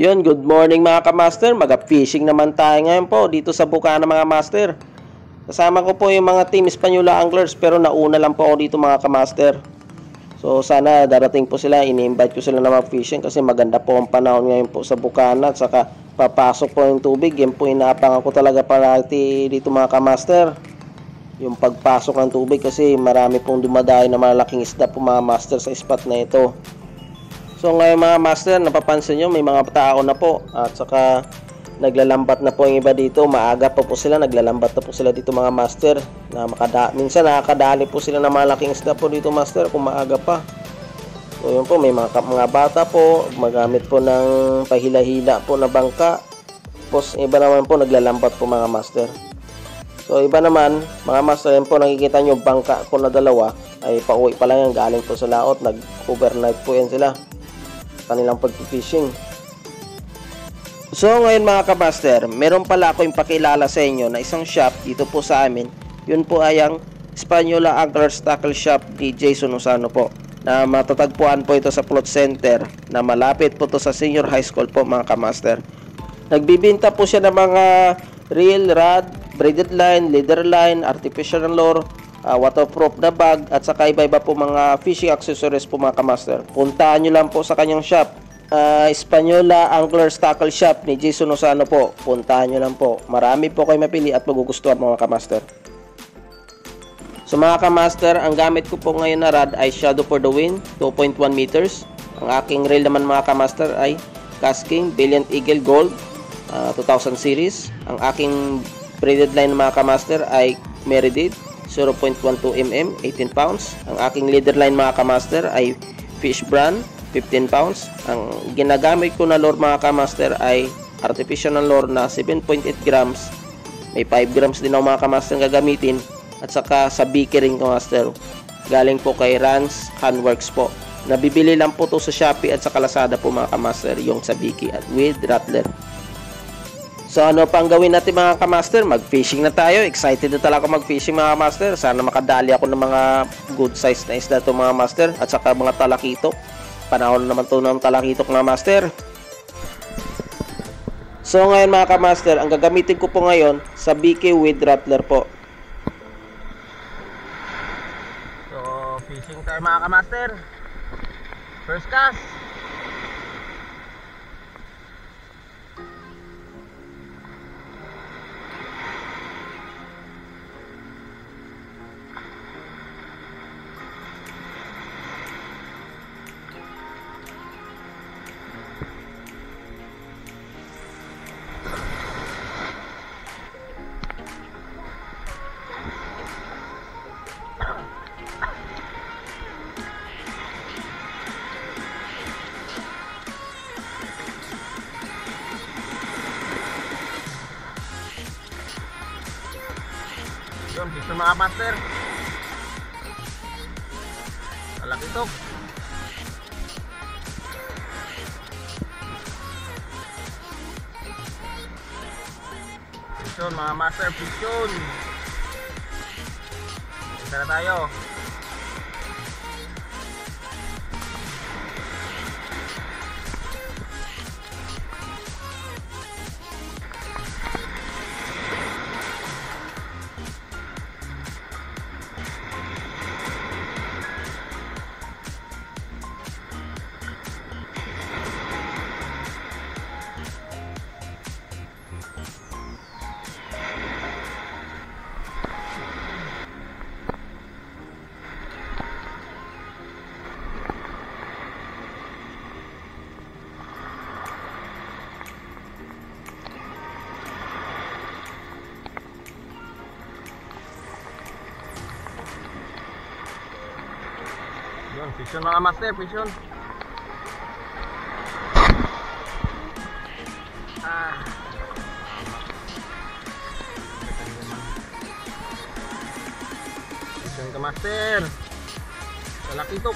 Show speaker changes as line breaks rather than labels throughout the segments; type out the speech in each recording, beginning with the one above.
Yun, good morning mga kamaster. Mag-fishing naman tayo ngayon po dito sa Bukana mga master. Kasama ko po yung mga team Espanyola Anglers, pero nauna lang po ako dito mga kamaster. So sana darating po sila, ini-invite ko sila na mag-fishing kasi maganda po ang panahon ngayon po sa Bukana. At saka papasok po yung tubig, yan po inaabangan ko talaga parati dito mga kamaster. Yung pagpasok ng tubig kasi marami pong dumadayo na malaking isda po mga master sa spot na ito. So ngayon mga master, napapansin nyo may mga tao na po at saka naglalambat na po yung iba dito. Maaga pa po sila, naglalambat na po sila dito mga master na minsan nakakadali po sila ng malaking isda po dito master kung maaga pa. So yun po, may mga bata po magamit po ng pahila-hila po na bangka. Tapos iba naman po naglalambat po mga master. So iba naman mga master, yun po nakikita nyo bangka ko na dalawa ay pauwi pa lang yan, galing po sa laot, nag-overnight po yan sila kanilang pag-fishing. So ngayon mga kabaster, meron pala ako yung pakilala sa inyo na isang shop dito po sa amin. Yun po ay ang Espanyola Anglers Tackle Shop ni Jason Lozano po, na matatagpuan po ito sa Plot Center na malapit po to sa Senior High School po mga kamaster. Nagbibinta po siya ng mga reel, rod, braided line, leader line, artificial lure, waterproof na bag at saka iba-iba po mga fishing accessories po mga kamaster. Puntaan nyo lang po sa kanyang shop, Espanyola Anglers Tackle Shop ni Jason Lozano po. Puntaan nyo lang po, marami po kayo mapili at magugustuhan mga kamaster. So mga kamaster, ang gamit ko po ngayon na rod ay Shadow for the Wind 2.1 meters. Ang aking reel naman mga kamaster ay Casking Valiant Eagle Gold 2000 series. Ang aking braided line mga kamaster ay Meredith 0.12 mm, 18 pounds. Ang aking leader line mga kamaster ay Fish Brand, 15 pounds. Ang ginagamit ko na lure mga kamaster ay artificial na lure na 7.8 grams. May 5 grams din ako mga kamaster gagamitin. At saka sa Biki ring kamaster. Galing po kay Rans Handworks po. Nabibili lang po to sa Shopee at sa Lazada po mga kamaster, yung sa Biki at with Rattler. So ano pang gawin natin mga kamaster? Mag-fishing na tayo. Excited na talaga mag-fishing mga master. Sana makadali ako ng mga good size na isda to mga master. At saka mga talakitok. Panahon naman to ng talakitok mga master. So ngayon mga kamaster, ang gagamitin ko po ngayon sa BK with Rattler po. So fishing tayo mga kamaster. First cast. Yun, picture mga master. Malaki ito. Picture mga master, picture. Isa na tayo. Yun, fishon mga master, fishon. Fishon ka master. Malaki ito.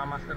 mga master.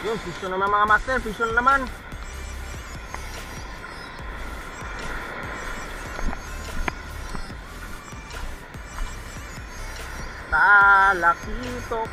Yun, piston naman mga master, piston naman. Talakitok.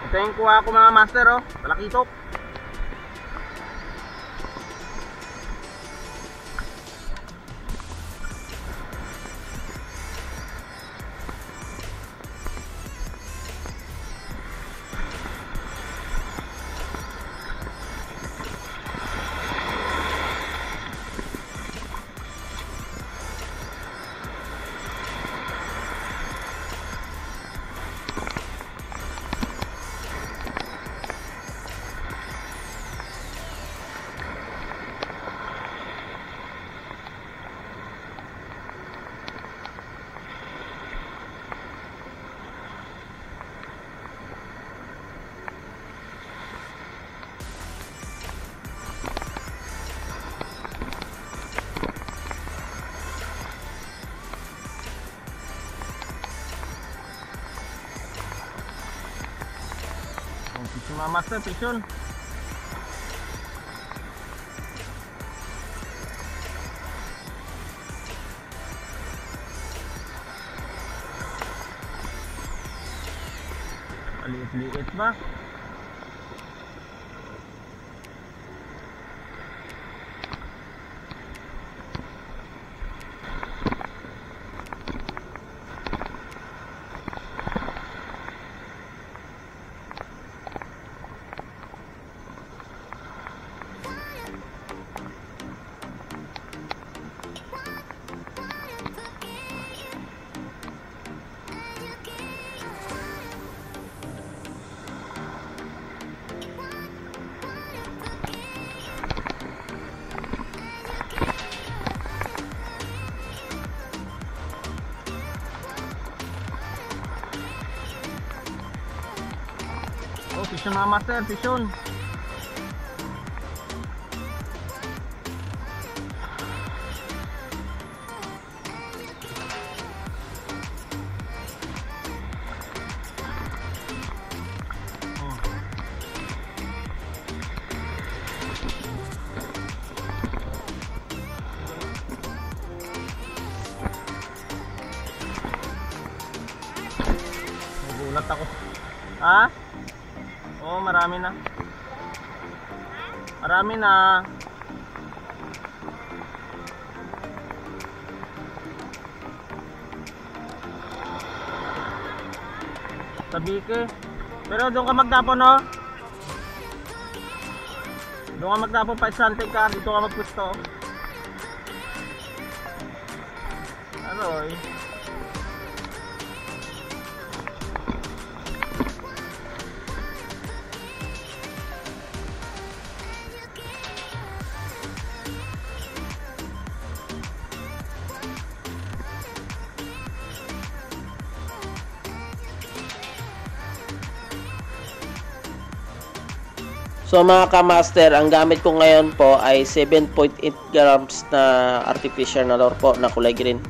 Ito yung kuha ko mga master, oh, talakitok. Mga master, pisyon. Liit-liit ba? Oh, pisyon mga master, pisyon. Nagulat ako. Ha? Oh, marami na. Marami na. Sabi ko. Pero doon ka magtapon, no? Doon ka magtapon pa isante ka. Dito ka magpusto. Aroy.
So mga kamaster, ang gamit ko ngayon po ay 7.8 grams na artificial na lure po na kulay green.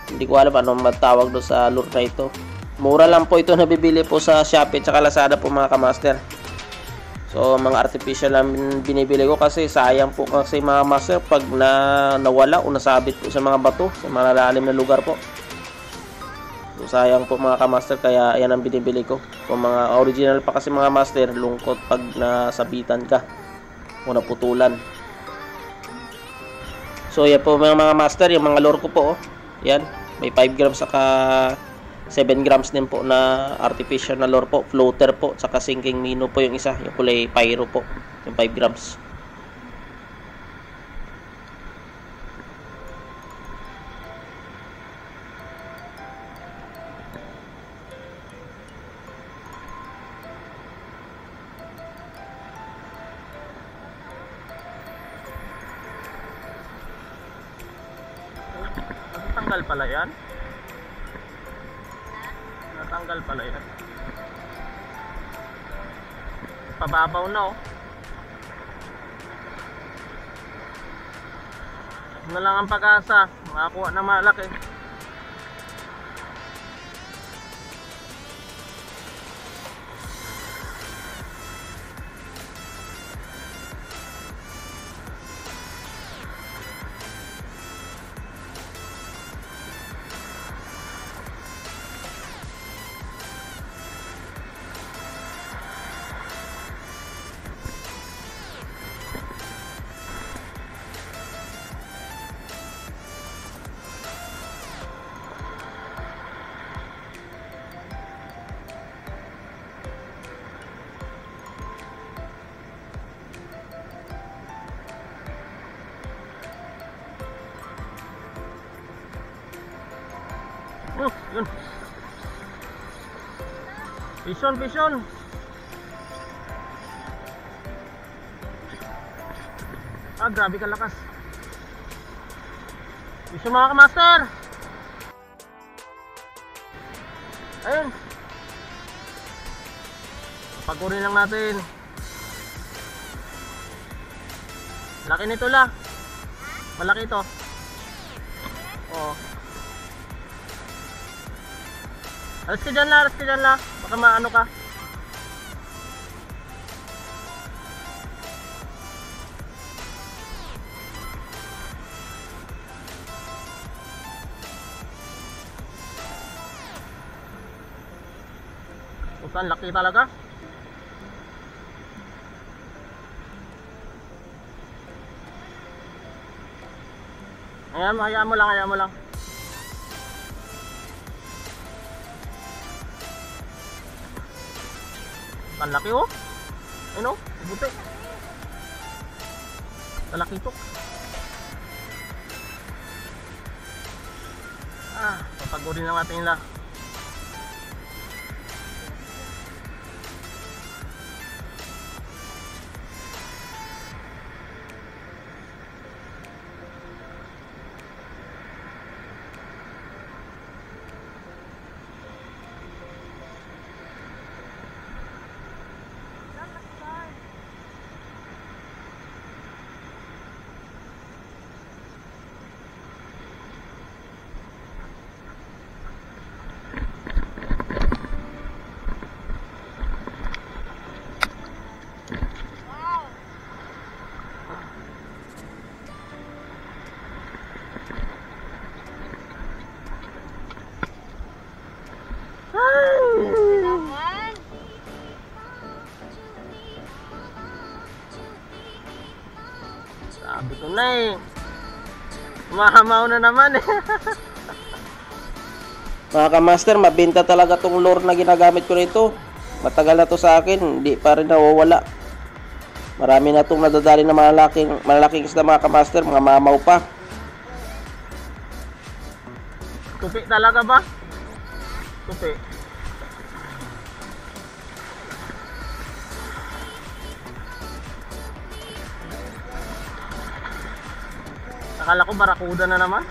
Hindi ko alam anong matawag doon sa lure na ito. Mura lang po ito nabibili po sa Shopee at Lazada po mga kamaster. So mga artificial lang binibili ko kasi sayang po kasi mga master pag nawala o nasabit po sa mga bato sa mga lalim na lugar po. So, sayang po mga kamaster, kaya ayan ang binibili ko. Kung mga original pa kasi mga master, lungkot pag nasabitan ka o naputulan. So yan po mga master, yung mga lure ko po. Yan, may 5 grams saka 7 grams din po na artificial na lure po. Floater po, saka sinking minnow po yung isa. Yung kulay pyro po, yung 5 grams.
Natanggal pala yan. Natanggal pala yan. Pababaw na oh. Na lang ang pag-asa. Makakuha na malaki. Yun. Vision. Ah, grabe ka lakas. Vision mga kamaster. Ayun. Pagurin lang natin. Laki nito la. Malaki ito. Oo. Alas ka dyan la. Baka maano ka. Usan, laki talaga. Hayaan mo lang. Ang laki oh. Ayun oh, buti. Malaki ito. Papagurin lang natin nila. Sabi ko na eh. Mahamaw na naman eh.
Mga kamaster, mabenta talaga tong lure na ginagamit ko nito. Matagal na to sa akin, hindi pa rin nawawala. Marami na itong nadadali na malalaking isda mga kamaster, mga mamaw pa.
Tupi talaga ba? Tupi. Akala ko barakuda na naman.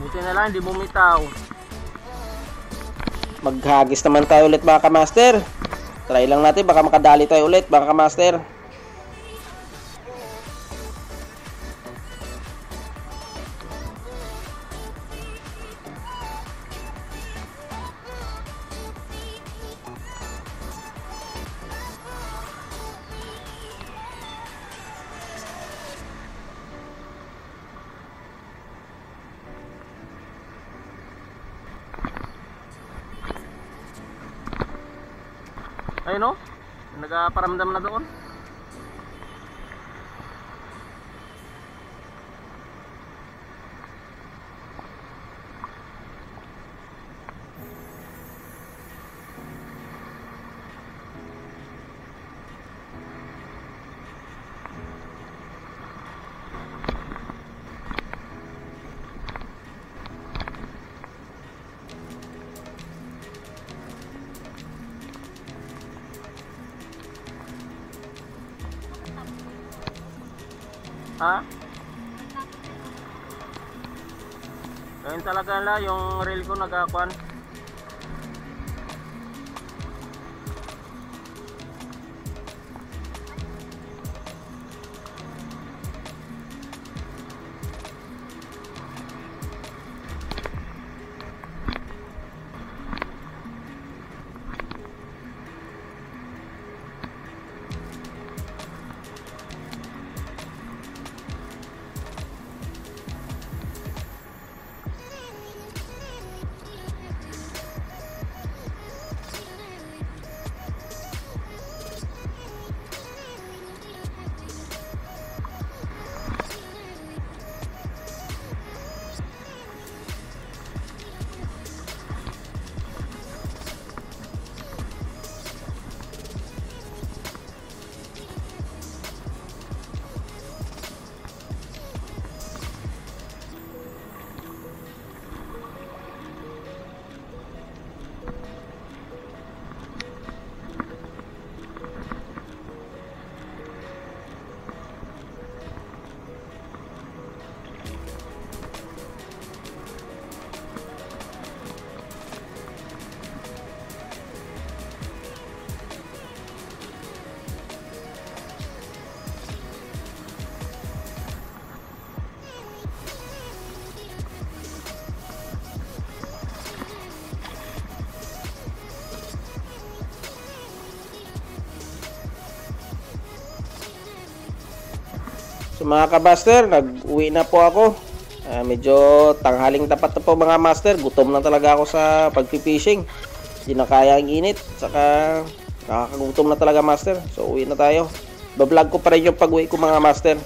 Buti na lang, hindi bumitaw.
Maghagis naman tayo ulit mga kamaster. Try lang natin, baka makadali tayo ulit mga kamaster.
Ayun o, nagpaparamdam na doon. Ha? Ngayon talaga la, yung reel ko nagkakuan.
So mga kabaster, nag-uwi na po ako. Medyo tanghaling tapat na po mga master. Gutom na talaga ako sa pag-fishing. Hindi na kaya ang init. Saka nakakagutom na talaga master. So uwi na tayo. Bablog ko pa rin yung pag-uwi ko mga master.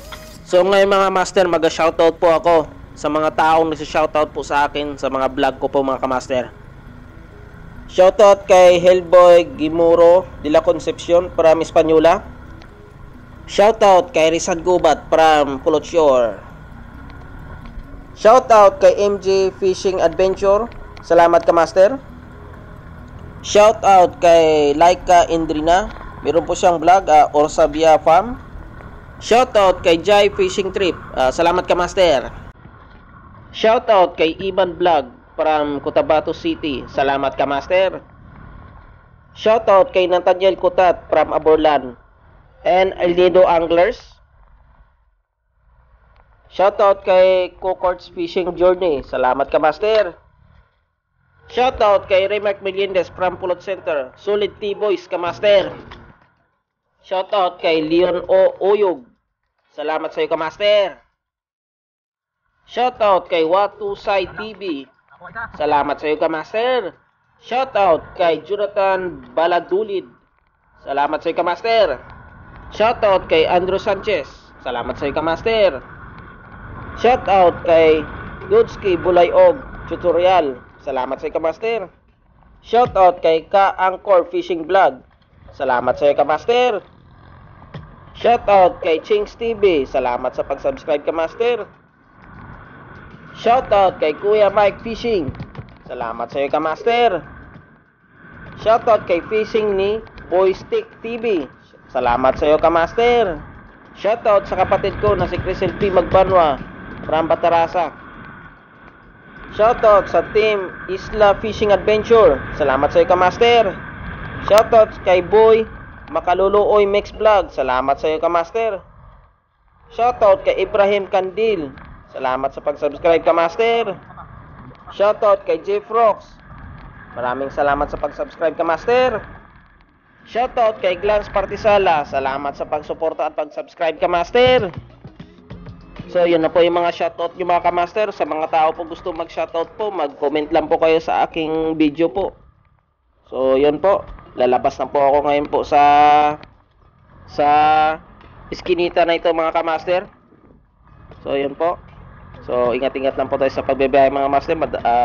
So ngayon mga master, mag-shoutout po ako sa mga taong nagsa-shoutout po sa akin sa mga vlog ko po mga kamaster. Shoutout kay Hellboy Gimuro de la Concepcion from Hispaniola. Shoutout kay Rizal Gubat from Pulot Shore. Shoutout kay MJ Fishing Adventure. Salamat ka master. Shoutout kay Laika Indrina. Meron po siyang vlog, Orsabia Farm. Shoutout kay Jai Fishing Trip. Salamat ka master. Shoutout kay Iban Vlog from Cotabato City. Salamat ka master. Shoutout kay Nathaniel Kutat from Aborlan and Aldedo Anglers. Shoutout kay Cocords Fishing Journey. Salamat ka master. Shoutout kay Remark Melendez from Pulot Center. Solid T-Boys ka master. Shoutout kay Leon O. Oyog. Salamat sa iyo ka master. Shoutout kay Watu Sai TV. Salamat sa iyo ka master. Shoutout kay Jonathan Baladulid. Salamat sa iyo ka master. Shoutout kay Andrew Sanchez. Salamat sa iyo ka master. Shoutout kay Dudski Bulayog Tutorial. Salamat sa iyo ka master. Shoutout kay Ka Angkor Fishing Vlog. Salamat sa iyo ka master. Shoutout kay Chings TV. Salamat sa pag-subscribe ka master. Shoutout kay Kuya Mike Fishing. Salamat sa iyo ka master. Shoutout kay Fishing ni Boy Stick TV. Salamat sa iyo ka master. Shoutout sa kapatid ko na si Crisel P. Magbanwa from Batarasa. Shoutout sa Team Isla Fishing Adventure. Salamat sa iyo, Kamaster. Shoutout kay Boy Makaluluoy Mix Vlog. Salamat sa iyo, Kamaster. Shoutout kay Ibrahim Candil. Salamat sa pag-subscribe, Kamaster. Shoutout kay Jeff Rocks. Maraming salamat sa pag-subscribe, Kamaster. Shoutout kay Glance Partisala. Salamat sa pag-suporta at pag-subscribe, Kamaster. So, yun na po yung mga shoutout yung mga Kamaster. Sa mga tao po gusto mag-shoutout po, mag-comment lang po kayo sa aking video po. So, yun po. Lalabas na po ako ngayon po sa iskinita na ito, mga Kamaster. So, yun po. So, ingat-ingat lang po tayo sa pagbibiyahe, mga Master.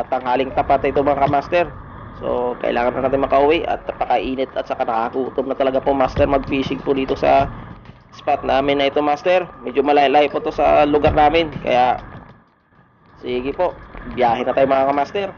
Tanghaling tapat ito, mga Kamaster. So, kailangan na natin makauwi at napakainit at saka nakakutom na talaga po, Master, mag-fishing po dito sa spot namin na ito, Master. Medyo malayo po to sa lugar namin. Kaya, sige po. Biyahe na tayo, mga Kamaster.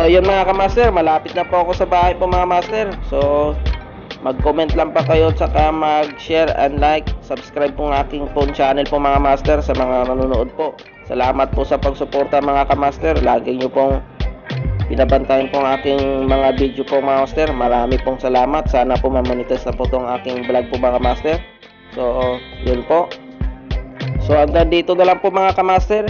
ayun mga kamaster, malapit na po ako sa bahay po mga master. So mag-comment lang pa kayo, saka mag-share and like, subscribe po ng aking phone channel po mga master sa mga nanonood po. Salamat po sa pagsuporta mga kamaster. Lagi nyo pong binabantayan po ang aking mga video po mga master. Marami pong salamat. Sana po mamanitas na po itong aking vlog po mga master. So yun po. So hanggang dito na lang po mga kamaster.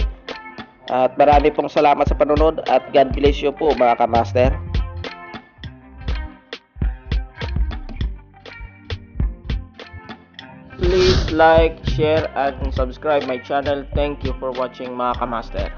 At marami pong salamat sa panonood at God bless you po mga kamaster. Please like, share, and subscribe my channel. Thank you for watching mga kamaster.